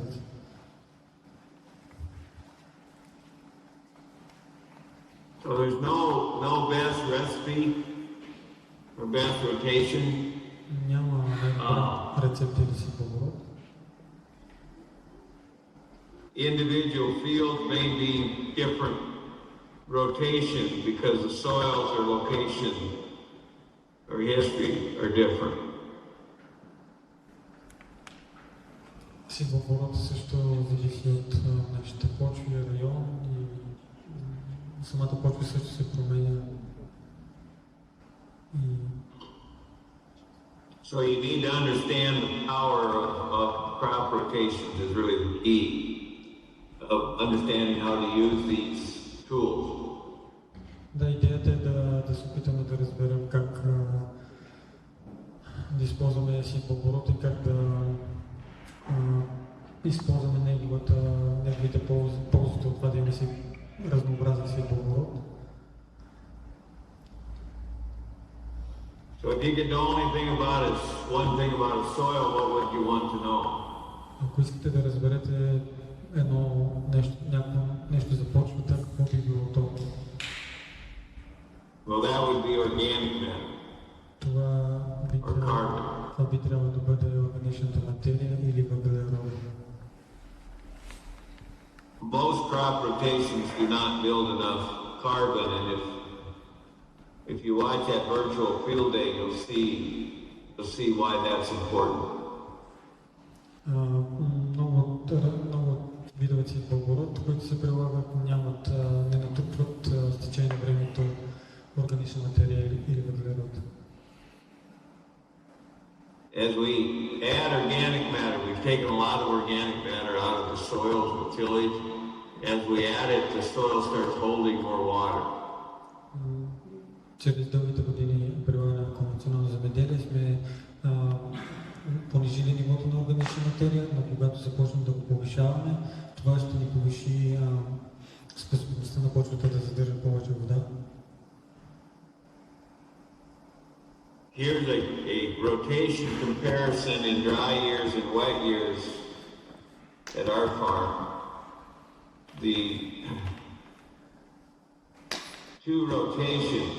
So there's no best recipe or best rotation. Няма най-добра рецепта или свободород. Individual fields may be different rotation because the soils or location or history are different. Свободород също зависи от нашите почви, район и самата почва също се променя. So you need to understand the power of crop rotations is really the key of understanding how to use these tools. Да, идеята е да се опитаме да разберем как да използваме свободород и как да използваме неговите ползите от това да имаме си разнообразен свободород. So if you could know one thing about a soil, what would you want to know? Ако искате да разберете нещо за почвата, какво би било то? Well, that would be organic matter. Това би трябвало да бъде органичната материя или въглерод. Most crop rotations do not build enough carbon, and if you watch that virtual field day, you'll see why that's important. Много видове свободород, които се прилагат, не натрупват с течение на времето органична материя или въглерод. As we add organic matter, we've taken a lot of organic matter out of the soils with tillage. As we add it, the soil starts holding more water. Чрез дългите години прилагане на конвенционално земеделие сме понижили нивото на органична материя, но когато започнем да го повишаваме, това ще ни повиши способността на почвата да задържа повече вода. Here's a rotation comparison in dry years and wet years at our farm. The two rotations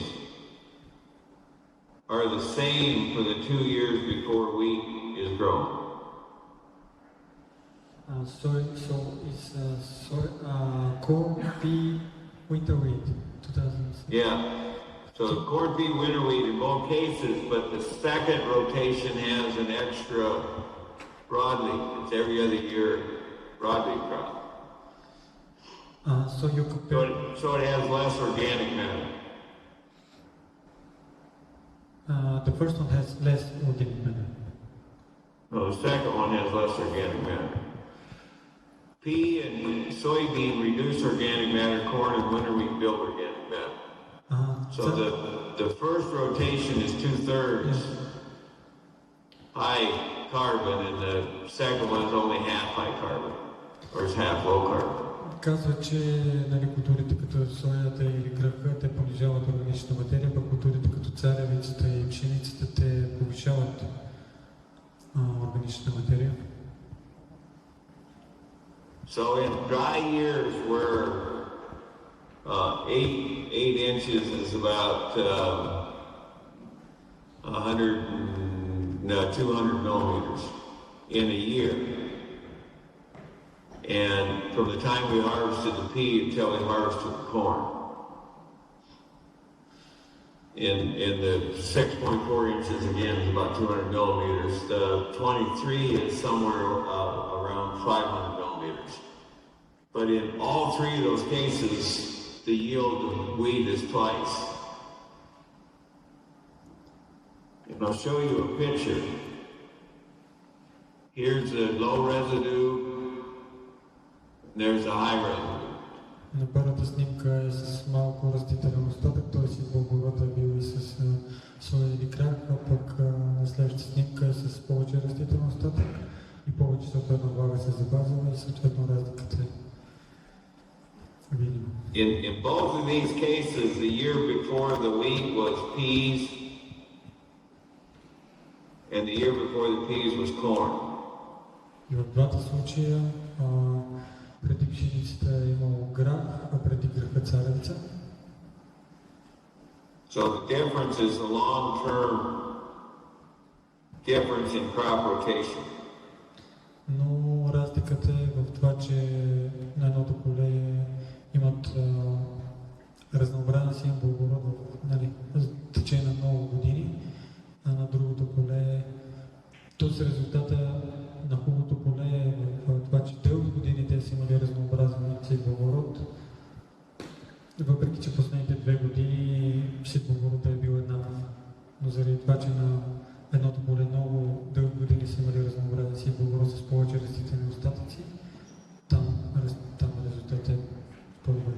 are the same for the 2 years before wheat is grown. So it's corn, pea, winter wheat, 2000. Yeah. So corn, pea, winter wheat in both cases, but the second rotation has an extra broadleaf. It's every other year broadleaf crop. So you compare. So it has less organic matter. The first one has less organic matter. No, the second one has less organic matter. Pea and soybean reduce organic matter. Corn and winter wheat build organic matter. So the first rotation is 2/3 high carbon, and the second one is only half high carbon, or is half low carbon. Казва, че културите като соята или гръха, те понижават органична материя, пък културите като царевицата и пшеницата, те повишават органична материя. So in dry years where 8 inches is about 200 millimeters in a year. And from the time we harvested the pea until we harvested the corn. In the 6.4 inches again is about 200 millimeters. The 23 is somewhere around 500 millimeters. But in all three of those cases, the yield of wheat is twice. And I'll show you a picture. Here's the low residue. There's a high residue. На първата снимка е с малко растителен остатък, т.е. свободород е бил и с соя или крах, а пък на следващата снимка е с повече растителен остатък и повече съответно влага се запазва и съответно разликата е видима. In both of these cases, the year before the wheat was peas, and the year before the peas was corn. И в двата случая преди пшеницата е имало грах, а преди граха царевица. So the difference is the long-term difference in crop rotation. Но разликата е в това, че на едното поле имат разнообразен оборот в течение на много години, а на другото поле този резултата на хубавото поле е в това, че дълги години те са имали разнообразен оборот, въпреки че последните 2 години оборотът е бил еднакъв. Но заради това, че на едното поле много дълги години са имали разнообразен оборот с повече растителни остатъци, там резултатът е по-добър.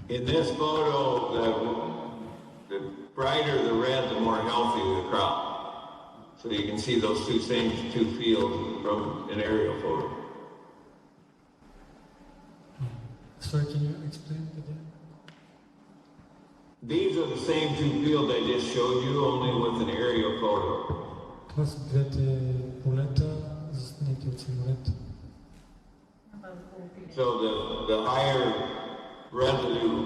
In this photo, the brighter the red, the more healthy the crop. So you can see those two fields from an aerial photo. Sorry, can you explain it again? These are the same 2 fields I just showed you, only with an aerial photo. Това са двете полета, заснети от самолет. So the higher residue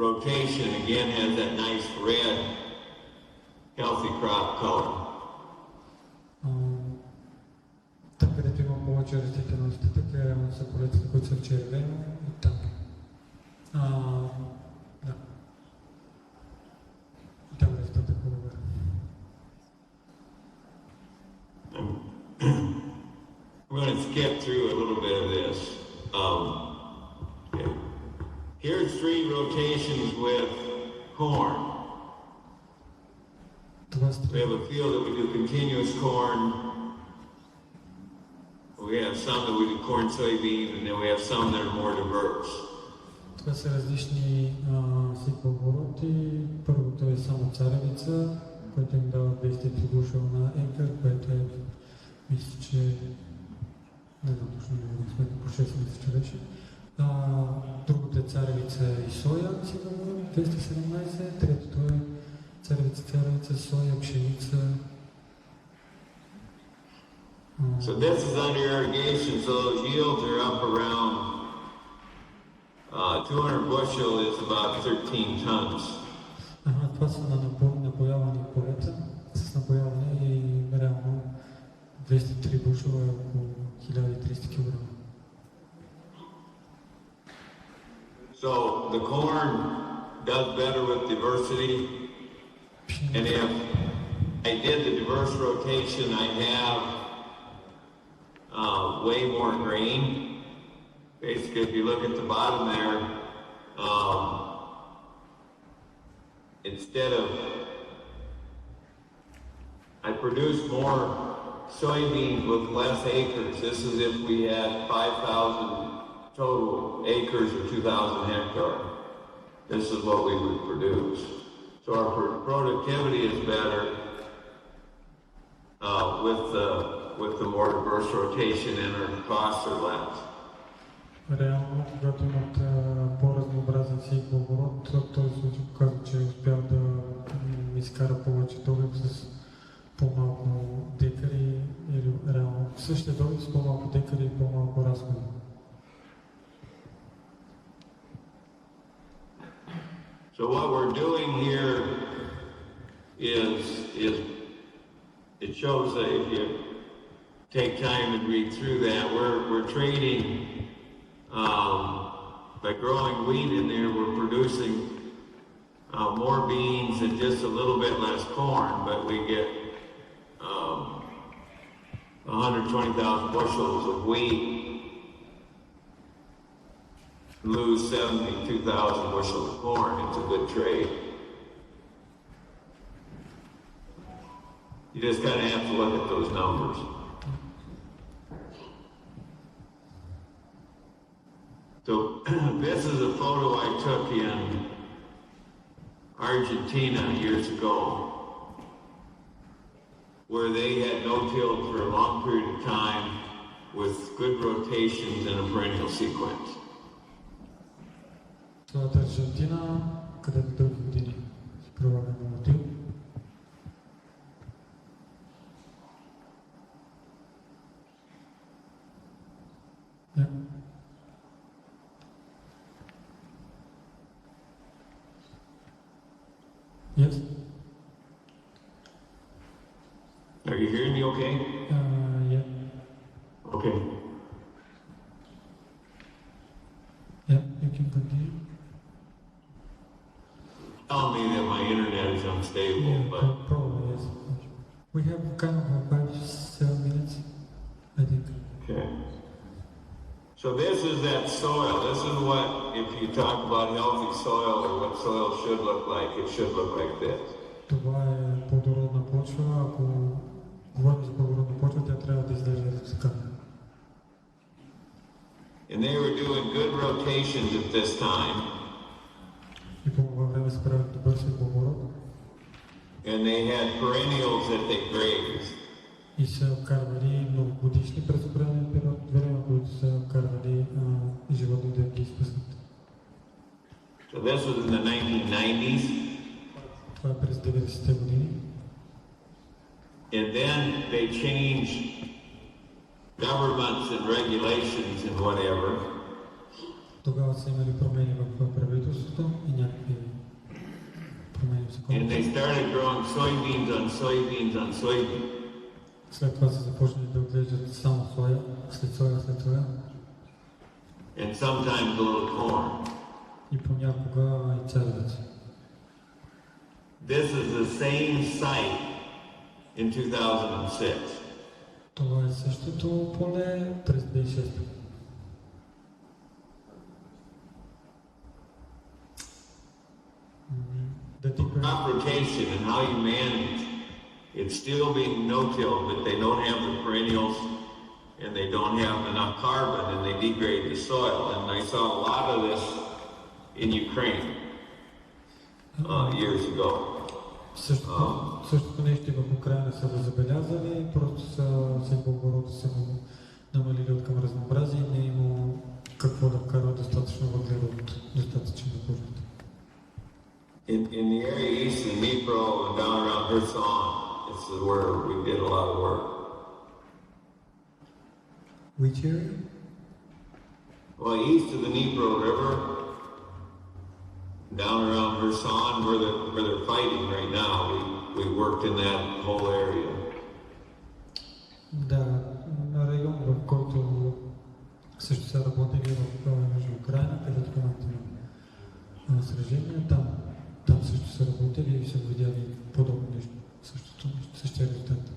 rotation again has that nice red, healthy crop color. Там, където има повече растителен остатък, реално са полетите, които са в червено и там. Да. Там резултатът е по-добър. I'm going to skip through a little bit of this. Okay. Here's 3 rotations with corn. We have a field that we do continuous corn. We have some that we do corn, soybean, and then we have some that are more diverse. Това са различни обороти. Първото е само царевица, което им дава 203 бушела на екър, което е, мисля, че не знам точно, не сме по 6 месеца, че беше. Другото е царевица и соя, 217. Третото е царевица, соя, пшеница. So this is under irrigation, so those yields are up around 200 bushel is about 13 tons. Това са на напоявани полета, с напояване и реално 203 бушела е около 1300 кг. So the corn does better with diversity, and if I did the diverse rotation, I have way more grain. Basically, if you look at the bottom there, instead of, I produce more soybeans with less acres. This is if we had 5,000 total acres or 2,000 hectares. This is what we would produce. So our productivity is better with the more diverse rotation, and our costs are less. Реално, когато имат по-разнообразен оборот, в този случай показва, че успява да изкара повече добив с по-малко декари, или реално същия добив с по-малко декари и по-малко разходи. So what we're doing here is it shows that if you take time and read through that, we're trading by growing wheat in there, we're producing more beans and just a little bit less corn, but we get 120,000 bushels of wheat, lose 72,000 bushels of corn. It's a good trade. You just kind of have to look at those numbers. So this is a photo I took in Argentina years ago, where they had no-till for a long period of time with good rotations and a perennial sequence. Това е Аржентина, където дълги години се прилага мотив. Yes? Are you hearing me okay? Yeah. Okay. Yeah, you can continue. Tell me that my internet is unstable, Yeah, but probably yes. We have kind of 5-7 minutes, I think. okay. So this is that soil. This is what, if you talk about healthy soil or what soil should look like, it should look like this. Това е плодородна почва. Ако говорим за плодородна почва, тя трябва да изглежда така. And they were doing good rotations at this time. И по това време се прави добър светлооборот. And they had perennials that they grazed. И са вкарвали многогодишни през определен период от време, които са вкарвали животни да ги изпуснат. So this was in the 1990s. Това е през 90-те години. And then they changed governments and regulations and whatever. Тогава са имали промени в правителството и някакви промени в And they законите. started growing soybeans on soybeans on soybeans. След това са започнали да отглеждат само соя, след соя, след соя. And sometimes a little corn. И понякога и царевица. This is the same site in 2006. Това е същото поле през 2006. Crop rotation and how you manage. It's still being no-till, but they don't have the perennials and they don't have enough carbon and they degrade the soil. And I saw a lot of this in Ukraine years ago. Същото нещо и в Украина са го забелязали, просто са светлооборота са го намалили от към разнообразие и не е имало какво да вкарва достатъчно въглерод, достатъчно на почвата. In the area east of Dnipro and down around Kherson, this is where we did a lot of work. Which area? Well, east of the Dnipro River, down around Kherson, where they're fighting right now, we worked in that whole area. Да, район, в който също са работили в Южна Украина, където в момента има сражения, там също са работили и са видяли подобно нещо, същия резултат.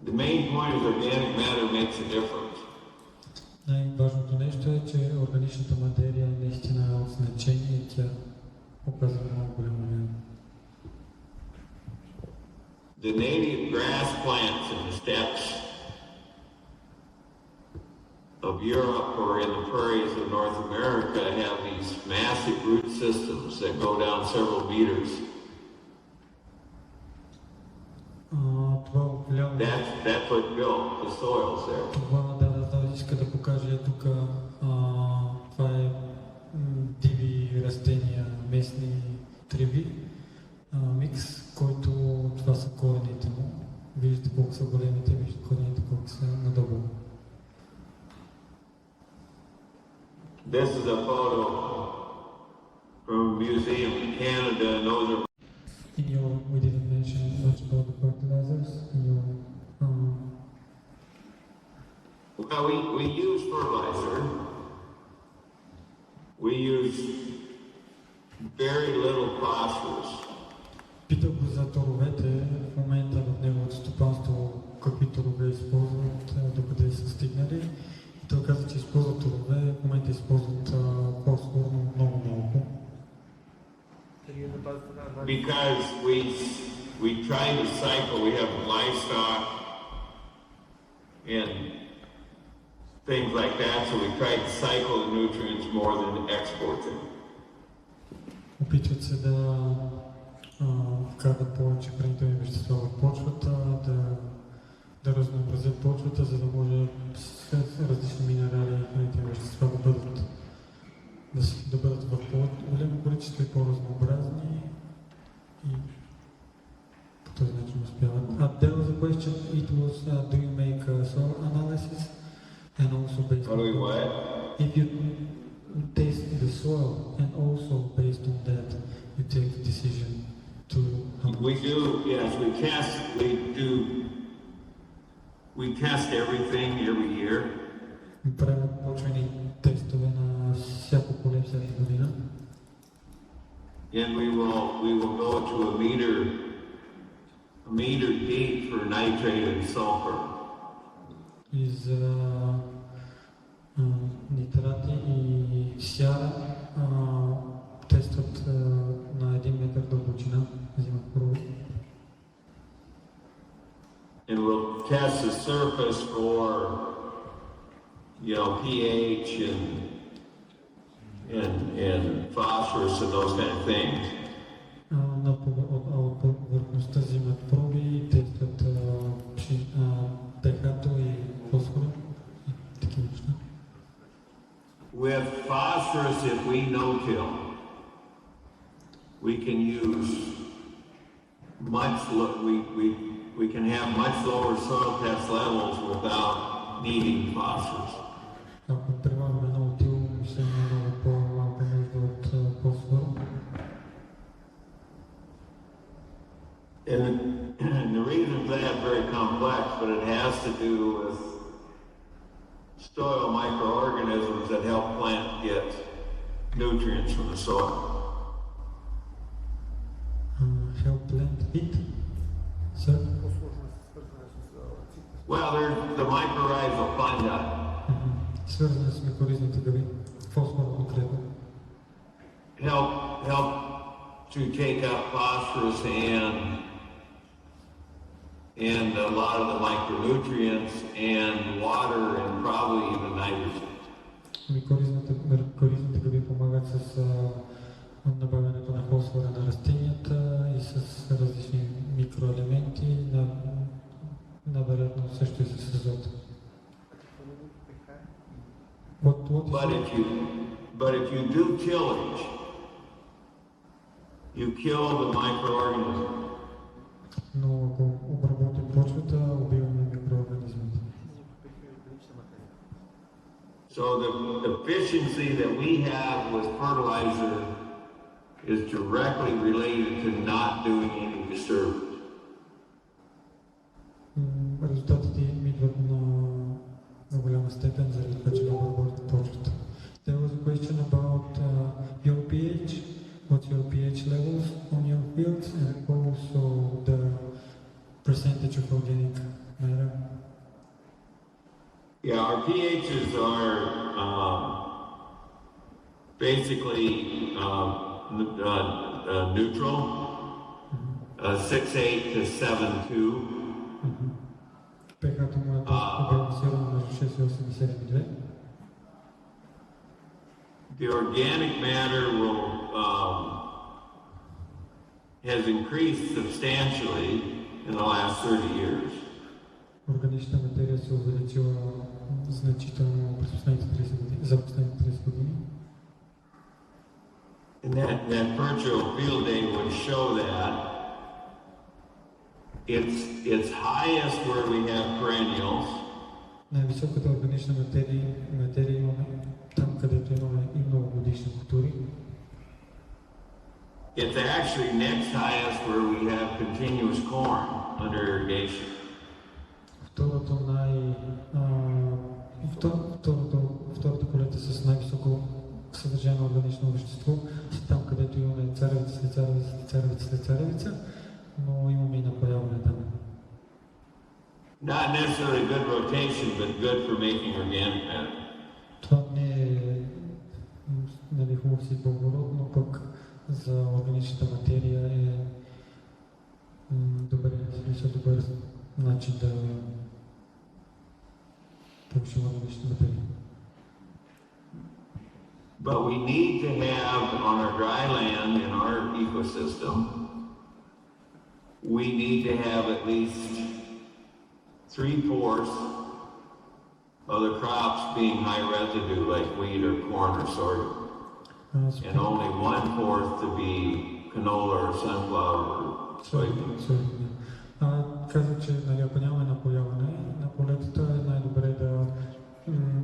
The main point is organic matter makes a difference. Най-важното нещо е, че органичната материя наистина е от значение и тя оказва много голямо влияние. The native grass plants in the steppes of Europe or in the prairies of North America have these massive root systems that go down several meters. That's what built the soils there. Това иска да покаже тук, това е диви растения, местни треви, микс, който това са корените му. Виждате колко са големите, виждате корените колко са надолу. This is a photo from a museum in Canada, and those are. We didn't mention much about the fertilizers. Well, we use fertilizer. We use very little phosphorus. Питах го за торовете. В момента в неговото стопанство какви торове използват, докъде са стигнали. И той каза, че използват торове, в момента използват фосфор, но много малко. Because we try to cycle, we have livestock and things like that, so we try to cycle the nutrients more than export them. Опитват се да вкарват повече хранителни вещества в почвата, да разнообразят почвата, за да може различни минерали и хранителни вещества да бъдат в по-голямо количество и по-разнообразни и по този начин успяват. There was a question, it was, do you make soil analysis and also based How do we what? If you taste the soil, and also based on that you take the decision to We do, yes, we test everything every year. правят почвени тестове на всяко поле всяка година. And we will go to a meter deep for nitrate and sulfur. И за нитрати и сяра тестват на 1 метър дълбочина, взимат проби. And we'll test the surface for, pH and phosphorus and those kind of things. От повърхността взимат проби и тестват pH-то и фосфора и такива неща. With phosphorus, if we no-till, we can use we can have much lower soil test levels without needing phosphorus. Ако прилагаме no-till, ще има много по-малка нужда от фосфор. And the reason for that is very complex, but it has to do with soil microorganisms that help plants get nutrients from the soil. Help plant eat? Sir? Well, there's the mycorrhizal fungi. Свързани с микоризните гъби. Фосфор конкретно. Help to take up phosphorus and a lot of the micronutrients and water and probably even nitrogen. Микоризните гъби помагат с набавянето на фосфора на растенията и с различни микроелементи, вероятно също и с азот. But if you do tillage, you kill the microorganism. Но ако обработим почвата, убиваме микроорганизмите. So the efficiency that we have with fertilizer is directly related to not doing any disturbance. Резултатите идват на голяма степен заради това, че обработим почвата. There was a question about your pH. What's your pH levels on your fields and also the percentage of organic matter? Yeah, our pHs are basically neutral, 6.8 to 7.2. pH-то му е балансирано между 6,8 и 7,2. The organic matter has increased substantially in the last 30 years. Органичната материя се увеличила значително през последните 30 години, за последните 30 години. And that virtual field day would show that it's highest where we have perennials. Най-високата органична материя имаме там, където имаме и многогодишни култури. It's actually next highest where we have continuous corn under irrigation. Второто полета с най-високо съдържание на органично вещество са там, където имаме царевица след царевица, царевица след царевица, но имаме и напояване там. Not necessarily good rotation, but good for making organic matter. Това не е хубав си поворот, но пък за органичната материя е добър начин да повишим органичната материя. But we need to have on our dry land in our ecosystem, we need to have at least 3/4 of the crops being high residue like wheat or corn or sorghum. And only 1/4 to be canola or sunflower or soybean. Казва, че ако нямаме напояване, на полетата е най-добре да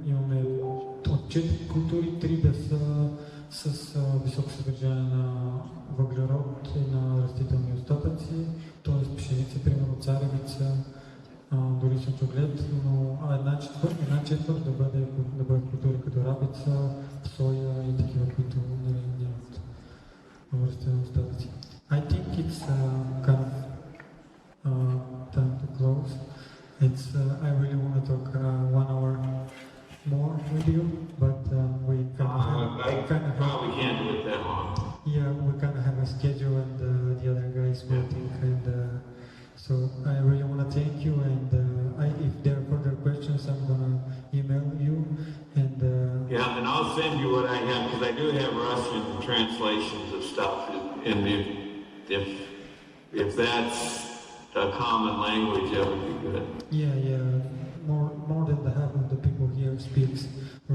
имаме от 4 култури, 3 да са с високо съдържание на въглерод и на растителни остатъци, т.е. пшеница, примерно царевица, дори слънчоглед, но една четвърт да бъде култури като рапица, соя и такива, които нямат растителни остатъци. I think it's kind of time to close. I really want to talk 1 hour more with you, but we kind of probably can't do it that long. Yeah, we kind of have a schedule, and the other guys waiting, and so I really want to thank you. And if there are further questions, I'm gonna email you. And yeah, and I'll send you what I have because I do have Russian translations of stuff, and if that's a common language, that would be good. Yeah. More than the half of the people here speaks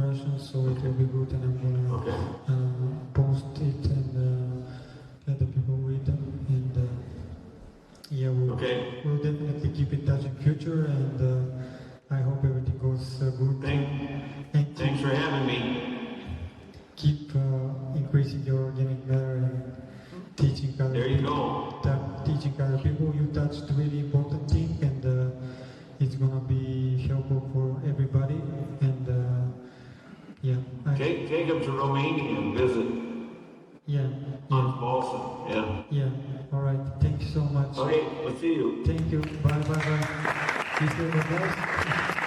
Russian, so it will be good, and I'm gonna post it and let the people read them. And we'll definitely keep in touch in future, and I hope everything goes good. Thanks for having me. Keep increasing your organic matter and teaching other There you people. go. Teaching other people. You touched really important thing, and it's gonna be helpful for everybody. And Take them to Romania and visit. On Balsam. Yeah. All right. Thank you so much. Okay, we'll see you. Thank you. Bye. Please give a applause.